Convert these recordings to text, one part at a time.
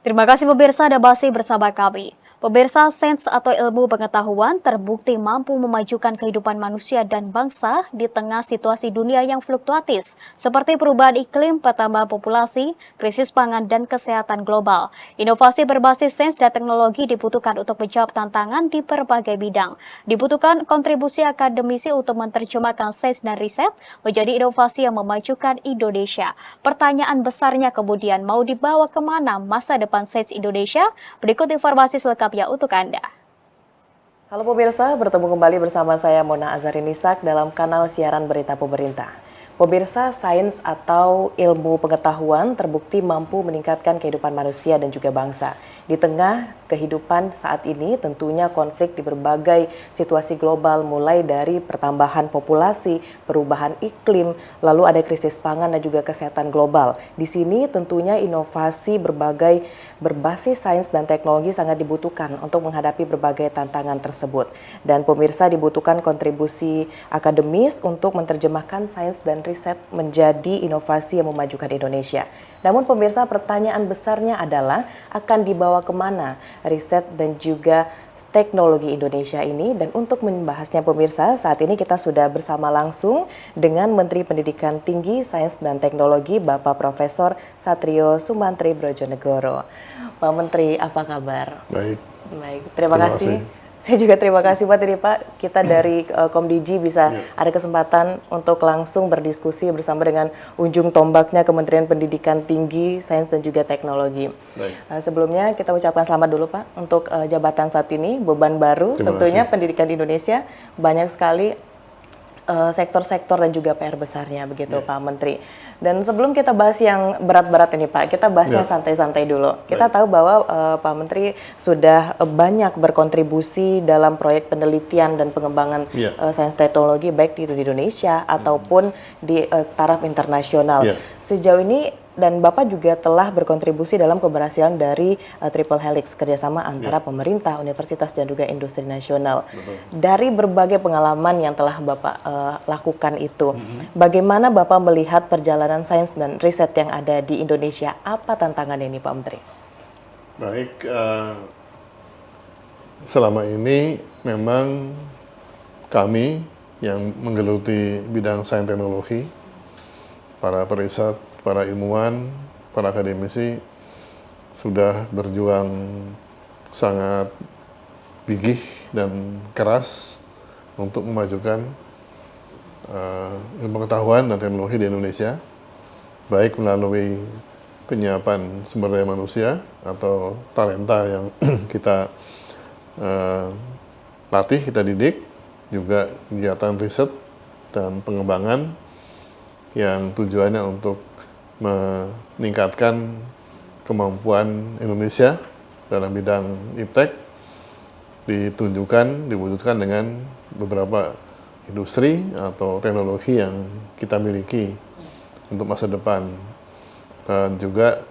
Terima kasih pemirsa Anda masih bersama kami. Pemirsa, sains atau ilmu pengetahuan terbukti mampu memajukan kehidupan manusia dan bangsa di tengah situasi dunia yang fluktuatif, seperti perubahan iklim, pertambahan populasi, krisis pangan, dan kesehatan global. Inovasi berbasis sains dan teknologi dibutuhkan untuk menjawab tantangan di berbagai bidang. Dibutuhkan kontribusi akademisi untuk menerjemahkan sains dan riset menjadi inovasi yang memajukan Indonesia. Pertanyaan besarnya kemudian mau dibawa kemana masa depan sains Indonesia? Berikut informasi selengkapnya untuk Anda. Halo pemirsa, bertemu kembali bersama saya Mona Azharinisak dalam kanal siaran berita pemerintah. Pemirsa, sains atau ilmu pengetahuan terbukti mampu meningkatkan kehidupan manusia dan juga bangsa. Di tengah kehidupan saat ini tentunya konflik di berbagai situasi global mulai dari pertambahan populasi, perubahan iklim, lalu ada krisis pangan dan juga kesehatan global. Di sini tentunya inovasi berbasis sains dan teknologi sangat dibutuhkan untuk menghadapi berbagai tantangan tersebut. Dan pemirsa, dibutuhkan kontribusi akademis untuk menerjemahkan sains dan riset menjadi inovasi yang memajukan Indonesia. Namun pemirsa, pertanyaan besarnya adalah akan dibawa kemana riset dan juga teknologi Indonesia ini. Dan untuk membahasnya pemirsa, saat ini kita sudah bersama langsung dengan Menteri Pendidikan Tinggi, Sains dan Teknologi Bapak Profesor Satrio Sumantri Brojonegoro. Pak Menteri, apa kabar? Baik. Terima kasih. Saya juga terima kasih Pak, tadi Pak kita dari Komdiji bisa ada kesempatan untuk langsung berdiskusi bersama dengan ujung tombaknya Kementerian Pendidikan Tinggi, Sains dan juga Teknologi. Sebelumnya kita ucapkan selamat dulu Pak untuk jabatan saat ini, beban baru tentunya pendidikan di Indonesia, banyak sekali sektor-sektor dan juga PR besarnya begitu Pak Menteri. Dan sebelum kita bahas yang berat-berat ini Pak, kita bahas yang santai-santai dulu. Kita tahu bahwa Pak Menteri sudah banyak berkontribusi dalam proyek penelitian dan pengembangan sains teknologi baik di Indonesia ataupun di taraf internasional. Sejauh ini dan Bapak juga telah berkontribusi dalam keberhasilan dari Triple Helix, kerjasama antara pemerintah, universitas, dan juga industri nasional. Dari berbagai pengalaman yang telah Bapak lakukan itu, bagaimana Bapak melihat perjalanan sains dan riset yang ada di Indonesia? Apa tantangan ini Pak Menteri? Baik, selama ini memang kami yang menggeluti bidang sains teknologi, para periset, para ilmuwan, para akademisi sudah berjuang sangat gigih dan keras untuk memajukan ilmu pengetahuan dan teknologi di Indonesia, baik melalui penyiapan sumber daya manusia atau talenta yang kita latih, kita didik, juga kegiatan riset dan pengembangan yang tujuannya untuk meningkatkan kemampuan Indonesia dalam bidang iptek, diwujudkan dengan beberapa industri atau teknologi yang kita miliki untuk masa depan. Dan juga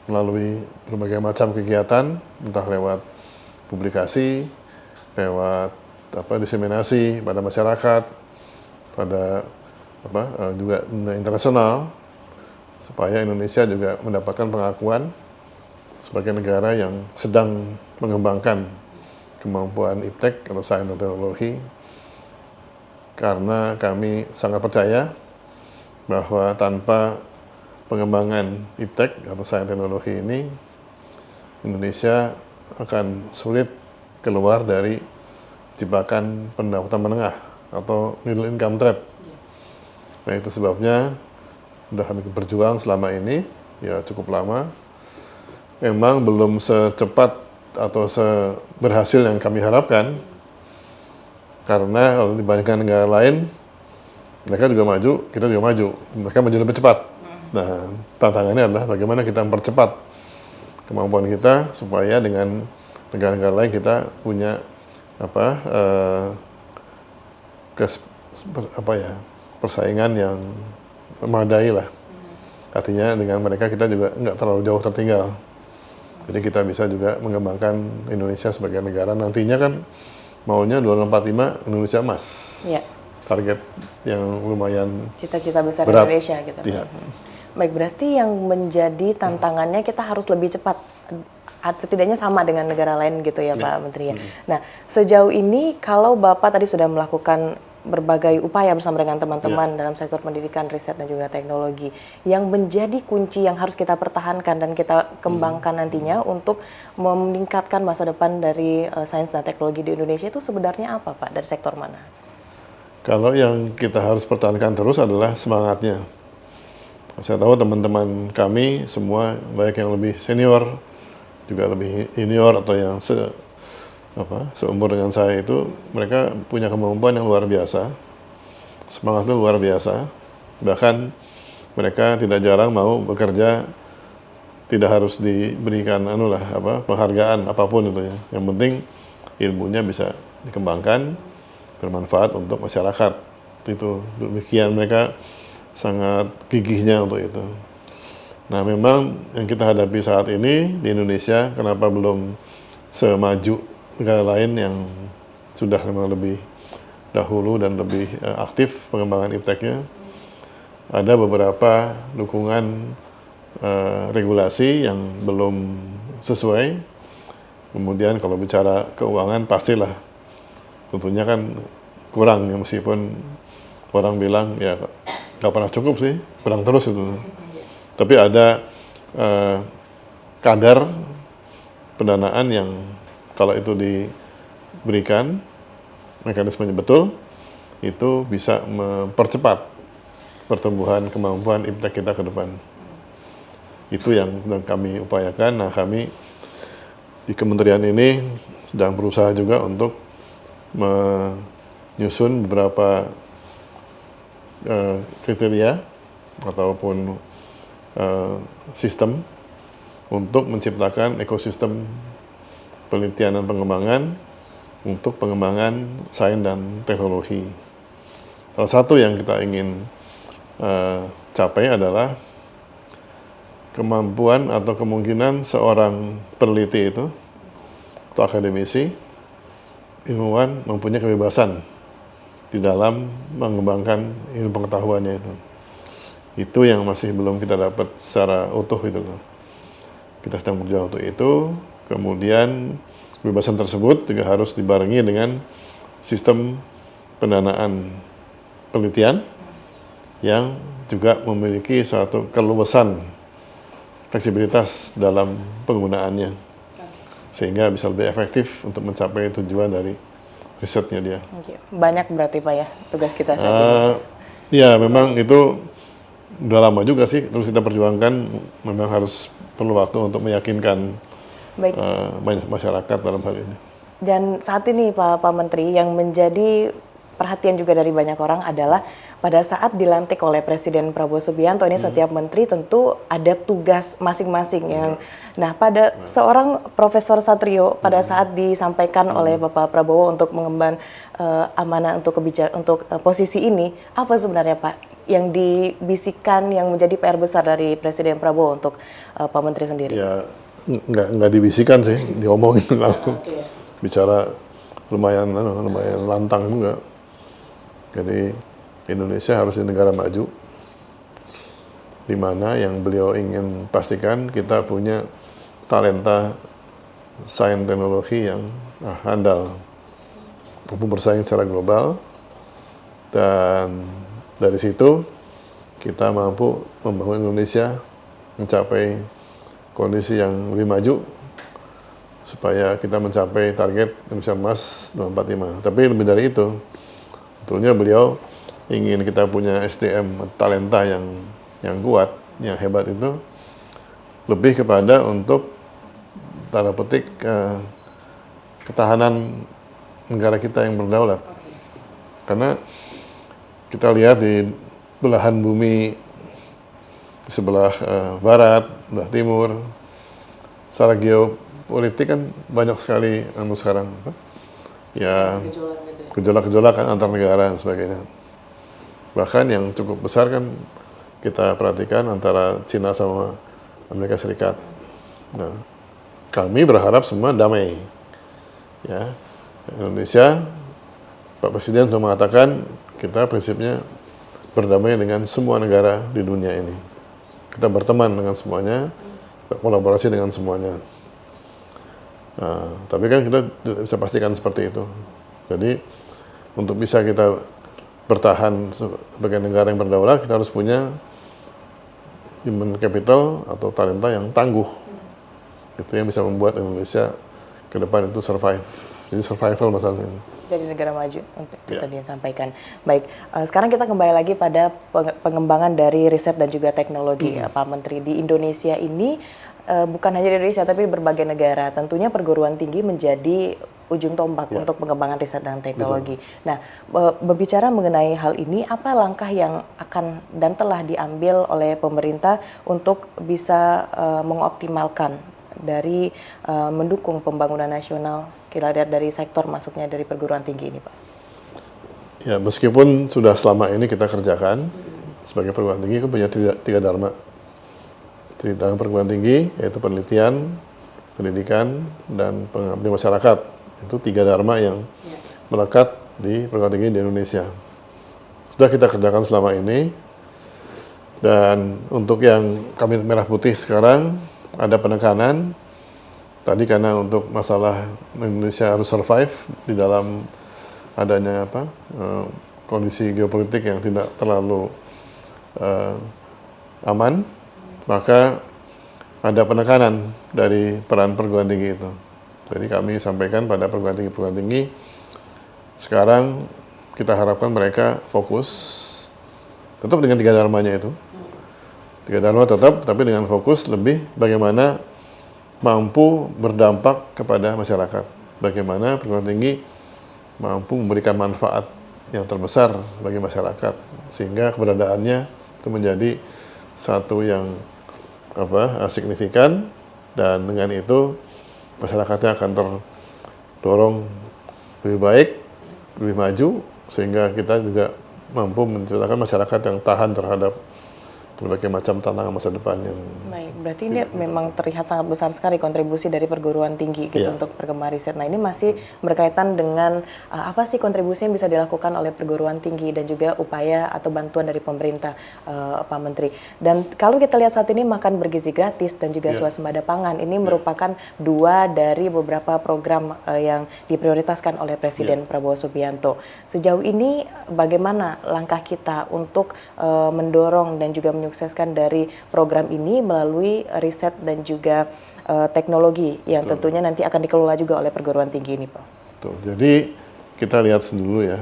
melalui berbagai macam kegiatan, entah lewat publikasi, lewat diseminasi pada masyarakat, pada juga internasional, supaya Indonesia juga mendapatkan pengakuan sebagai negara yang sedang mengembangkan kemampuan iptek atau sains dan teknologi. Karena kami sangat percaya bahwa tanpa pengembangan iptek atau sains teknologi ini, Indonesia akan sulit keluar dari jebakan pendapatan menengah atau middle income trap. Nah, itu sebabnya sudah kami berjuang selama ini, ya cukup lama. Memang belum secepat atau seberhasil yang kami harapkan, karena kalau dibandingkan negara lain, mereka juga maju, kita juga maju. Mereka maju lebih cepat. Nah, tantangannya adalah bagaimana kita mempercepat kemampuan kita supaya dengan negara-negara lain kita punya persaingan yang memadai lah. Artinya dengan mereka kita juga nggak terlalu jauh tertinggal. Jadi kita bisa juga mengembangkan Indonesia sebagai negara. Nantinya kan maunya 2045 Indonesia emas. Target yang lumayan cita-cita besar berat. Indonesia gitu. Iya. Baik, berarti yang menjadi tantangannya kita harus lebih cepat, setidaknya sama dengan negara lain gitu ya Pak Menteri ya. Nah, sejauh ini kalau Bapak tadi sudah melakukan berbagai upaya bersama dengan teman-teman dalam sektor pendidikan, riset dan juga teknologi, yang menjadi kunci yang harus kita pertahankan dan kita kembangkan nantinya untuk meningkatkan masa depan dari sains dan teknologi di Indonesia itu sebenarnya apa Pak, dari sektor mana? Kalau yang kita harus pertahankan terus adalah semangatnya. Saya tahu teman-teman kami semua, baik yang lebih senior, juga lebih junior atau yang seumur dengan saya itu, mereka punya kemampuan yang luar biasa, semangatnya luar biasa. Bahkan mereka tidak jarang mau bekerja, tidak harus diberikan penghargaan apapun itu ya. Yang penting ilmunya bisa dikembangkan, bermanfaat untuk masyarakat. Itu demikian, mereka sangat gigihnya untuk itu. Nah, memang yang kita hadapi saat ini di Indonesia, kenapa belum semaju negara lain yang sudah memang lebih dahulu dan lebih aktif pengembangan ipteknya, ada beberapa dukungan regulasi yang belum sesuai. Kemudian kalau bicara keuangan, pastilah tentunya kan kurang ya, meskipun orang bilang ya nggak pernah cukup sih, kurang terus itu. Tapi ada kadar pendanaan yang kalau itu diberikan, mekanismenya betul, itu bisa mempercepat pertumbuhan kemampuan iptek kita ke depan. Itu yang sedang kami upayakan. Nah, kami di kementerian ini sedang berusaha juga untuk menyusun beberapa kriteria ataupun sistem untuk menciptakan ekosistem penelitian dan pengembangan untuk pengembangan sains dan teknologi. Salah satu yang kita ingin capai adalah kemampuan atau kemungkinan seorang peneliti itu atau akademisi, ilmuwan mempunyai kebebasan di dalam mengembangkan ilmu pengetahuannya itu. Itu yang masih belum kita dapat secara utuh itu. Kita sedang berjuang untuk itu. Kemudian kebebasan tersebut juga harus dibarengi dengan sistem pendanaan penelitian yang juga memiliki suatu keluasan fleksibilitas dalam penggunaannya, sehingga bisa lebih efektif untuk mencapai tujuan dari risetnya dia. Banyak berarti Pak ya tugas kita saat ini? Ya, memang itu udah lama juga sih, terus kita perjuangkan. Memang harus perlu waktu untuk meyakinkan masyarakat dalam hal ini. Dan saat ini Pak Menteri, yang menjadi perhatian juga dari banyak orang adalah pada saat dilantik oleh Presiden Prabowo Subianto ini, setiap menteri tentu ada tugas masing-masing yang. Nah, pada seorang Profesor Satrio pada saat disampaikan oleh Bapak Prabowo untuk mengemban amanah untuk posisi ini, apa sebenarnya Pak yang dibisikkan yang menjadi PR besar dari Presiden Prabowo untuk Pak Menteri sendiri? Ya, nggak dibisikkan sih, diomongin langsung. Bicara lumayan lantang juga. Jadi Indonesia harus di negara maju, di mana yang beliau ingin pastikan kita punya talenta sains teknologi yang handal, mampu bersaing secara global, dan dari situ kita mampu membangun Indonesia mencapai kondisi yang lebih maju supaya kita mencapai target Indonesia Emas 2045. Tapi lebih dari itu, sebetulnya beliau ingin kita punya SDM, talenta yang kuat, yang hebat itu lebih kepada untuk tanda petik ketahanan negara kita yang berdaulat. Karena kita lihat di belahan bumi di sebelah barat, sebelah timur, secara geopolitik kan banyak sekali sekarang ya gejolak-gejolak antar negara dan sebagainya. Bahkan yang cukup besar kan kita perhatikan antara Cina sama Amerika Serikat. Nah, kami berharap semua damai. Ya, Indonesia, Pak Presiden sudah mengatakan kita prinsipnya berdamai dengan semua negara di dunia ini. kita berteman dengan semuanya, kolaborasi dengan semuanya. Nah, tapi kan kita tidak bisa pastikan seperti itu. Jadi untuk bisa kita bertahan sebagai negara yang berdaulat, kita harus punya human capital atau talenta yang tangguh. Itu yang bisa membuat Indonesia ke depan itu survive. Jadi survival masalahnya. Jadi negara maju, itu tadi yang disampaikan. Baik, sekarang kita kembali lagi pada pengembangan dari riset dan juga teknologi, Pak Menteri. Di Indonesia ini, bukan hanya di Indonesia, tapi di berbagai negara, tentunya perguruan tinggi menjadi ujung tombak untuk pengembangan riset dan teknologi. Betul. Nah, berbicara mengenai hal ini, apa langkah yang akan dan telah diambil oleh pemerintah untuk bisa mengoptimalkan dari mendukung pembangunan nasional, kita lihat dari sektor masuknya dari perguruan tinggi ini, Pak? Ya, meskipun sudah selama ini kita kerjakan, sebagai perguruan tinggi kan punya tiga dharma. Dalam perguruan tinggi, yaitu penelitian, pendidikan, dan pengabdian masyarakat. Itu tiga dharma yang melekat di perguruan tinggi di Indonesia. Sudah kita kerjakan selama ini, dan untuk yang kami merah putih sekarang, ada penekanan, tadi karena untuk masalah Indonesia harus survive di dalam adanya kondisi geopolitik yang tidak terlalu aman, maka ada penekanan dari peran perguruan tinggi itu. Jadi kami sampaikan pada perguruan tinggi sekarang kita harapkan mereka fokus tetap dengan tiga dharmanya itu. Tiga dharma tetap, tapi dengan fokus lebih bagaimana mampu berdampak kepada masyarakat. Bagaimana perguruan tinggi mampu memberikan manfaat yang terbesar bagi masyarakat, sehingga keberadaannya itu menjadi satu yang signifikan, dan dengan itu masyarakatnya akan terdorong lebih baik, lebih maju, sehingga kita juga mampu menciptakan masyarakat yang tahan terhadap berbagai macam tantangan masa depan yang. Baik, berarti ini memang terlihat sangat besar sekali kontribusi dari perguruan tinggi gitu untuk perkembangan riset. Nah, ini masih berkaitan dengan apa sih kontribusi yang bisa dilakukan oleh perguruan tinggi dan juga upaya atau bantuan dari pemerintah, Pak Menteri. Dan kalau kita lihat saat ini makan bergizi gratis dan juga swasembada pangan ini merupakan dua dari beberapa program yang diprioritaskan oleh Presiden Prabowo Subianto. Sejauh ini bagaimana langkah kita untuk mendorong dan juga menyukseskan dari program ini melalui riset dan juga teknologi yang tentunya nanti akan dikelola juga oleh perguruan tinggi ini, Pak? Betul. Jadi kita lihat dulu ya,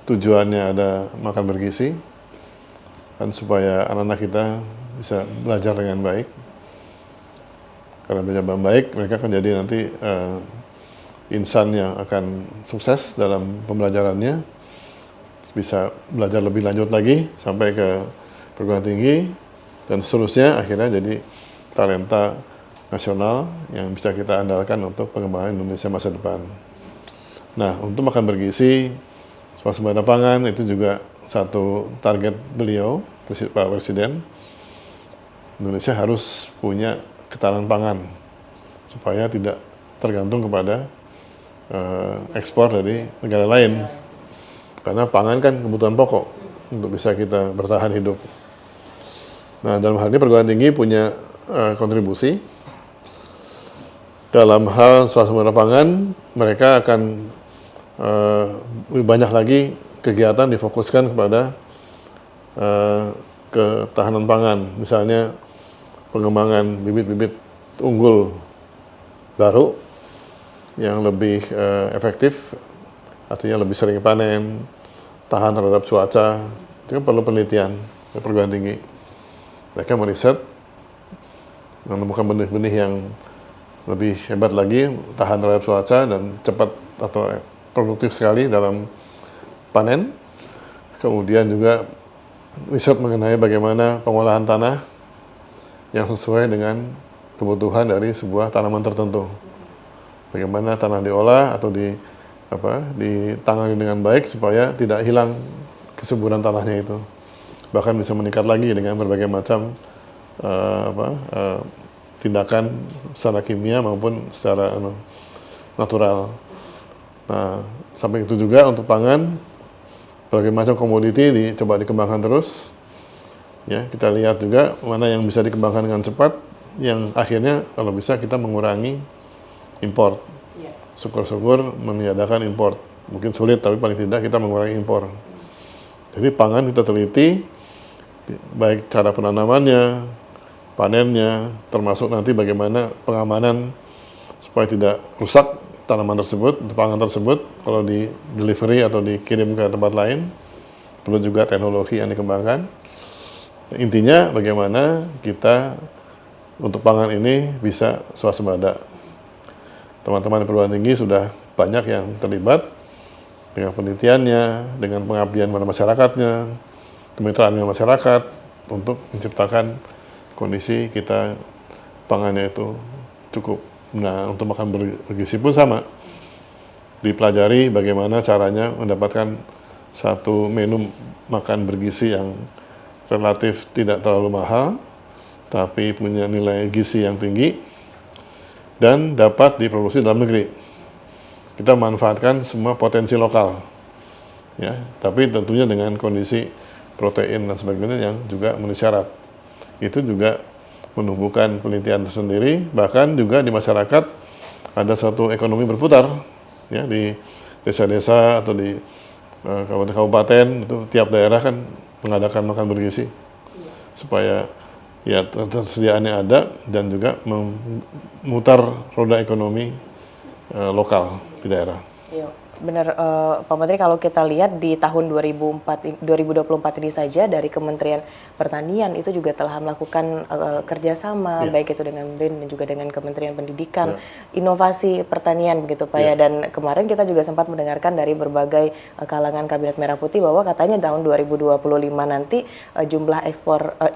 tujuannya ada makan bergizi, kan supaya anak-anak kita bisa belajar dengan baik. Karena belajar dengan baik, mereka akan jadi nanti insan yang akan sukses dalam pembelajarannya, bisa belajar lebih lanjut lagi sampai ke perguruan tinggi, dan seterusnya akhirnya jadi talenta nasional yang bisa kita andalkan untuk pengembangan Indonesia masa depan. Nah, untuk makan bergizi, swasembada pangan itu juga satu target beliau, Pak Presiden. Indonesia harus punya ketahanan pangan supaya tidak tergantung kepada ekspor dari negara lain. Karena pangan kan kebutuhan pokok untuk bisa kita bertahan hidup. Nah, dalam hal ini perguruan tinggi punya kontribusi. Dalam hal swasembada pangan, mereka akan lebih banyak lagi kegiatan difokuskan kepada ketahanan pangan. Misalnya pengembangan bibit-bibit unggul baru yang lebih efektif, artinya lebih sering panen, tahan terhadap cuaca. Itu kan perlu penelitian perguruan tinggi. Mereka meriset, menemukan benih-benih yang lebih hebat lagi, tahan terhadap cuaca dan cepat atau produktif sekali dalam panen. Kemudian juga riset mengenai bagaimana pengolahan tanah yang sesuai dengan kebutuhan dari sebuah tanaman tertentu. Bagaimana tanah diolah atau ditangani dengan baik supaya tidak hilang kesuburan tanahnya itu. Bahkan bisa meningkat lagi dengan berbagai macam tindakan secara kimia maupun secara natural. Nah, samping itu juga untuk pangan, berbagai macam komoditi dicoba dikembangkan terus. Ya, kita lihat juga mana yang bisa dikembangkan dengan cepat, yang akhirnya kalau bisa kita mengurangi impor. Syukur-syukur meniadakan impor. Mungkin sulit, tapi paling tidak kita mengurangi impor. Jadi pangan kita teliti, baik cara penanamannya, panennya, termasuk nanti bagaimana pengamanan supaya tidak rusak tanaman tersebut, pangan tersebut, kalau di delivery atau dikirim ke tempat lain. Perlu juga teknologi yang dikembangkan. Intinya bagaimana kita untuk pangan ini bisa swasembada. Teman-teman di perguruan tinggi sudah banyak yang terlibat dengan penelitiannya, dengan pengabdian pada masyarakatnya, kemitraan dengan masyarakat untuk menciptakan kondisi kita pangannya itu cukup. Nah, untuk makan bergizi pun sama. Dipelajari bagaimana caranya mendapatkan satu menu makan bergizi yang relatif tidak terlalu mahal, tapi punya nilai gizi yang tinggi, dan dapat diproduksi dalam negeri. Kita manfaatkan semua potensi lokal, ya, tapi tentunya dengan kondisi protein dan sebagainya yang juga memenuhi syarat. Itu juga menumbuhkan penelitian tersendiri, bahkan juga di masyarakat ada satu ekonomi berputar, ya, di desa-desa atau di kabupaten, itu tiap daerah kan mengadakan makan bergizi supaya ya tersediaannya ada dan juga memutar roda ekonomi lokal di daerah. Iya, benar Pak Menteri, kalau kita lihat di tahun 2024 ini saja dari Kementerian Pertanian itu juga telah melakukan kerjasama baik itu dengan BRIN dan juga dengan Kementerian Pendidikan, inovasi pertanian begitu Pak ya. Dan kemarin kita juga sempat mendengarkan dari berbagai kalangan Kabinet Merah Putih bahwa katanya tahun 2025 nanti jumlah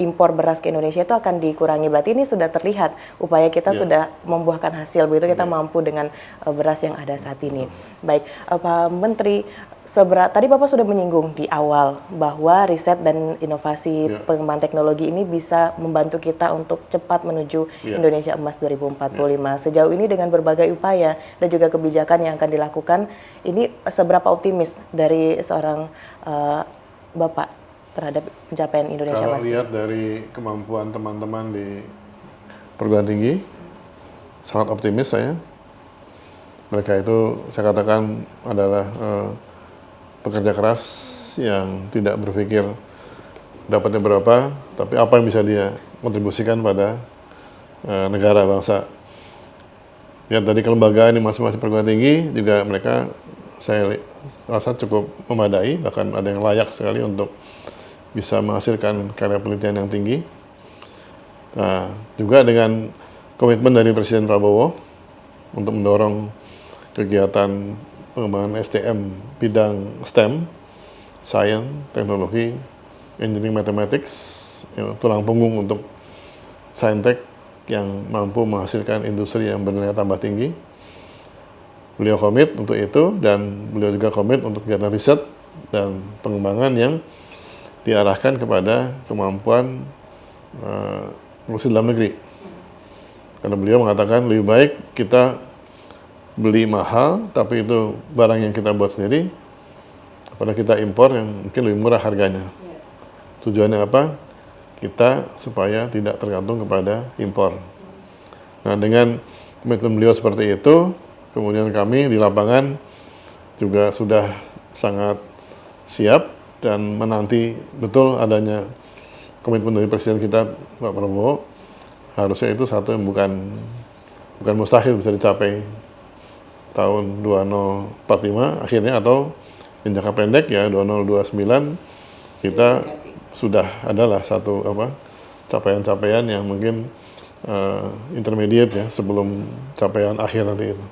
impor beras ke Indonesia itu akan dikurangi. Berarti ini sudah terlihat upaya kita sudah membuahkan hasil begitu, kita mampu dengan beras yang ada saat ini. Baik, Pak Menteri, tadi Bapak sudah menyinggung di awal bahwa riset dan inovasi pengembangan teknologi ini bisa membantu kita untuk cepat menuju Indonesia Emas 2045. Sejauh ini dengan berbagai upaya dan juga kebijakan yang akan dilakukan, ini seberapa optimis dari seorang Bapak terhadap pencapaian Indonesia Emas? Kalau lihat dari kemampuan teman-teman di perguruan tinggi, sangat optimis saya. Mereka itu saya katakan adalah pekerja keras yang tidak berpikir dapatnya berapa, tapi apa yang bisa dia kontribusikan pada negara bangsa. Ya, tadi kelembagaan di masing-masing perguruan tinggi juga mereka saya rasa cukup memadai, bahkan ada yang layak sekali untuk bisa menghasilkan karya penelitian yang tinggi. Nah, juga dengan komitmen dari Presiden Prabowo untuk mendorong kegiatan pengembangan SDM bidang STEM, Science, Teknologi, Engineering, Mathematics, tulang punggung untuk Saintek yang mampu menghasilkan industri yang bernilai tambah tinggi. Beliau komit untuk itu, dan beliau juga komit untuk kegiatan riset dan pengembangan yang diarahkan kepada kemampuan produksi dalam negeri. Karena beliau mengatakan lebih baik kita beli mahal, tapi itu barang yang kita buat sendiri, daripada kita impor yang mungkin lebih murah harganya. Tujuannya apa? Kita supaya tidak tergantung kepada impor. Nah, dengan komitmen beliau seperti itu, kemudian kami di lapangan juga sudah sangat siap dan menanti betul adanya komitmen dari Presiden kita, Pak Prabowo. Harusnya itu satu yang bukan mustahil bisa dicapai tahun 2045 akhirnya, atau yang jangka pendek ya 2029 kita sudah adalah satu capaian-capaian yang mungkin intermediate ya sebelum capaian akhir nanti itu.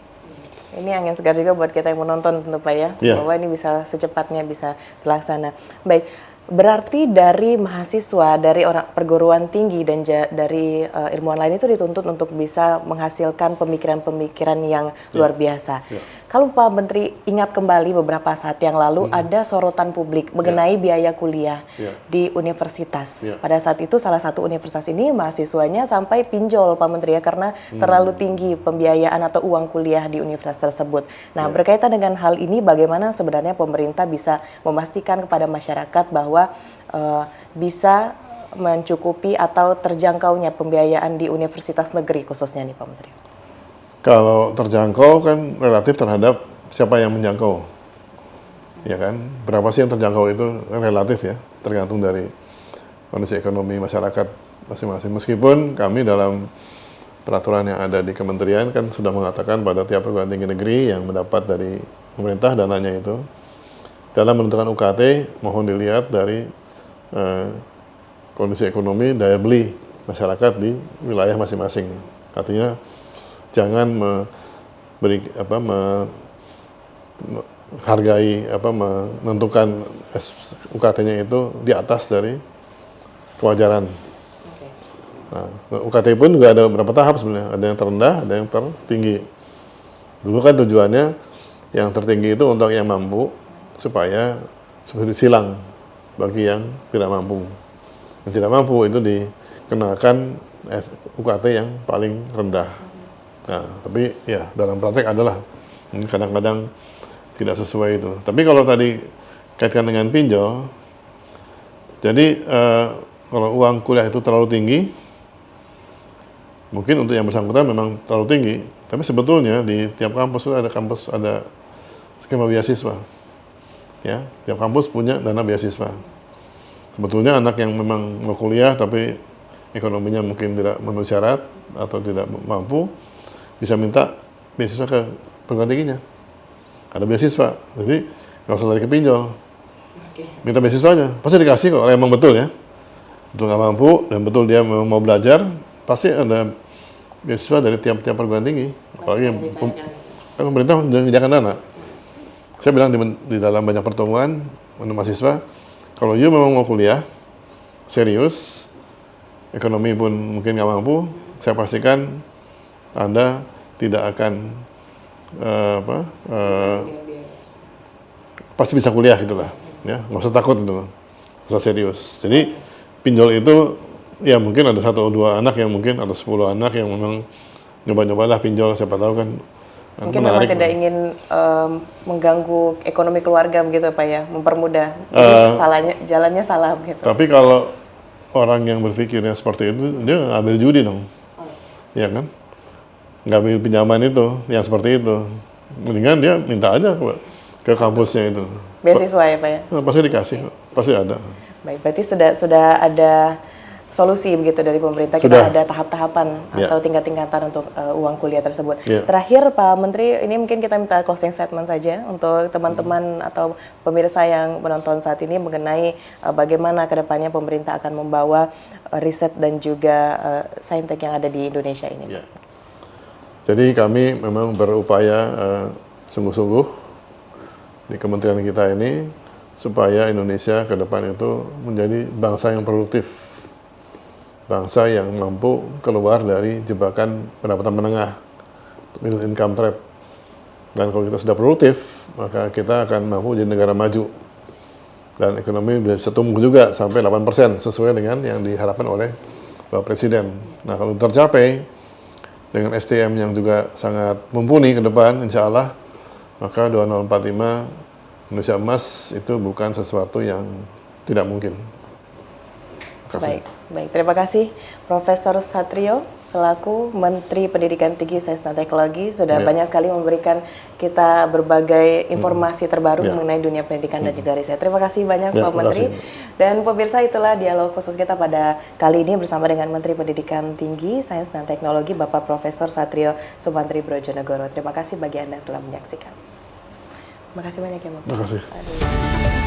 Ini angin segar juga buat kita yang menonton tentu Pak ya, bahwa ini bisa secepatnya bisa terlaksana. Baik, berarti dari mahasiswa, dari orang perguruan tinggi dan dari ilmuwan lain itu dituntut untuk bisa menghasilkan pemikiran-pemikiran yang luar biasa. Kalau Pak Menteri ingat kembali beberapa saat yang lalu ada sorotan publik mengenai biaya kuliah di universitas. Pada saat itu salah satu universitas ini mahasiswanya sampai pinjol Pak Menteri ya, karena terlalu tinggi pembiayaan atau uang kuliah di universitas tersebut. Nah, berkaitan dengan hal ini bagaimana sebenarnya pemerintah bisa memastikan kepada masyarakat bahwa bisa mencukupi atau terjangkaunya pembiayaan di universitas negeri khususnya nih Pak Menteri? Kalau terjangkau kan relatif terhadap siapa yang menjangkau, ya kan? Berapa sih yang terjangkau itu kan relatif ya, tergantung dari kondisi ekonomi masyarakat masing-masing. Meskipun kami dalam peraturan yang ada di kementerian kan sudah mengatakan pada tiap perguruan tinggi negeri yang mendapat dari pemerintah dananya itu, dalam menentukan UKT mohon dilihat dari kondisi ekonomi daya beli masyarakat di wilayah masing-masing. Artinya jangan menentukan UKT-nya itu di atas dari kewajaran. Nah, UKT pun juga ada beberapa tahap sebenarnya. Ada yang terendah, ada yang tertinggi. Dulu kan tujuannya yang tertinggi itu untuk yang mampu supaya subsidi silang bagi yang tidak mampu. Yang tidak mampu itu dikenakan UKT yang paling rendah. Nah, tapi ya dalam praktek adalah kadang-kadang tidak sesuai itu. Tapi kalau tadi kaitkan dengan pinjol, jadi kalau uang kuliah itu terlalu tinggi, mungkin untuk yang bersangkutan memang terlalu tinggi. Tapi sebetulnya di tiap kampus itu ada skema beasiswa. Ya, tiap kampus punya dana beasiswa. Sebetulnya anak yang memang mau kuliah tapi ekonominya mungkin tidak memenuhi syarat atau tidak mampu, bisa minta beasiswa ke perguruan tingginya. Ada beasiswa, jadi nggak usah lari ke pinjol. Minta beasiswanya, pasti dikasih kok, kalau emang betul ya. Betul nggak mampu dan betul dia memang mau belajar, pasti ada beasiswa dari tiap-tiap perguruan tinggi. Apalagi yang kan pemerintah sudah menyediakan dana. Saya bilang di dalam banyak pertemuan dengan mahasiswa, kalau you memang mau kuliah serius, ekonomi pun mungkin nggak mampu, saya pastikan Anda tidak akan pasti bisa kuliah gitulah, ya nggak usah takut itu, nggak usah serius. Jadi pinjol itu ya mungkin ada 1 atau 2 anak yang mungkin atau 10 anak yang memang nyoba-nyobalah pinjol, siapa tahu kan mungkin memang tidak ingin mengganggu ekonomi keluarga begitu Pak ya, mempermudah. Jadi jalannya salah gitu. Tapi kalau orang yang berpikirnya seperti itu, dia ngambil judi dong, ya kan? Ngambil pinjaman itu, yang seperti itu. Mendingan dia minta aja ke kampusnya itu. Beasiswa ya Pak ya? Pasti dikasih, pasti ada. Baik, berarti sudah ada solusi begitu dari pemerintah, kita ada tahap-tahapan atau tingkat-tingkatan untuk uang kuliah tersebut. Terakhir Pak Menteri, ini mungkin kita minta closing statement saja untuk teman-teman atau pemirsa yang menonton saat ini mengenai bagaimana kedepannya pemerintah akan membawa riset dan juga saintek yang ada di Indonesia ini. Jadi kami memang berupaya sungguh-sungguh di kementerian kita ini supaya Indonesia ke depan itu menjadi bangsa yang produktif. Bangsa yang mampu keluar dari jebakan pendapatan menengah, middle income trap. Dan kalau kita sudah produktif, maka kita akan mampu jadi negara maju. Dan ekonomi bisa tumbuh juga sampai 8% sesuai dengan yang diharapkan oleh Bapak Presiden. Nah kalau tercapai, dengan SDM yang juga sangat mumpuni ke depan, insya Allah, maka 2045 Indonesia emas itu bukan sesuatu yang tidak mungkin. Baik, terima kasih Profesor Satrio selaku Menteri Pendidikan Tinggi, Sains dan Teknologi sudah banyak sekali memberikan kita berbagai informasi terbaru mengenai dunia pendidikan dan juga riset. Terima kasih banyak Pak Menteri. Dan pemirsa, itulah dialog khusus kita pada kali ini bersama dengan Menteri Pendidikan Tinggi, Sains dan Teknologi Bapak Profesor Satrio Sumantri Brojonegoro. Terima kasih bagi Anda yang telah menyaksikan. Terima kasih banyak ya Bapak. Terima kasih.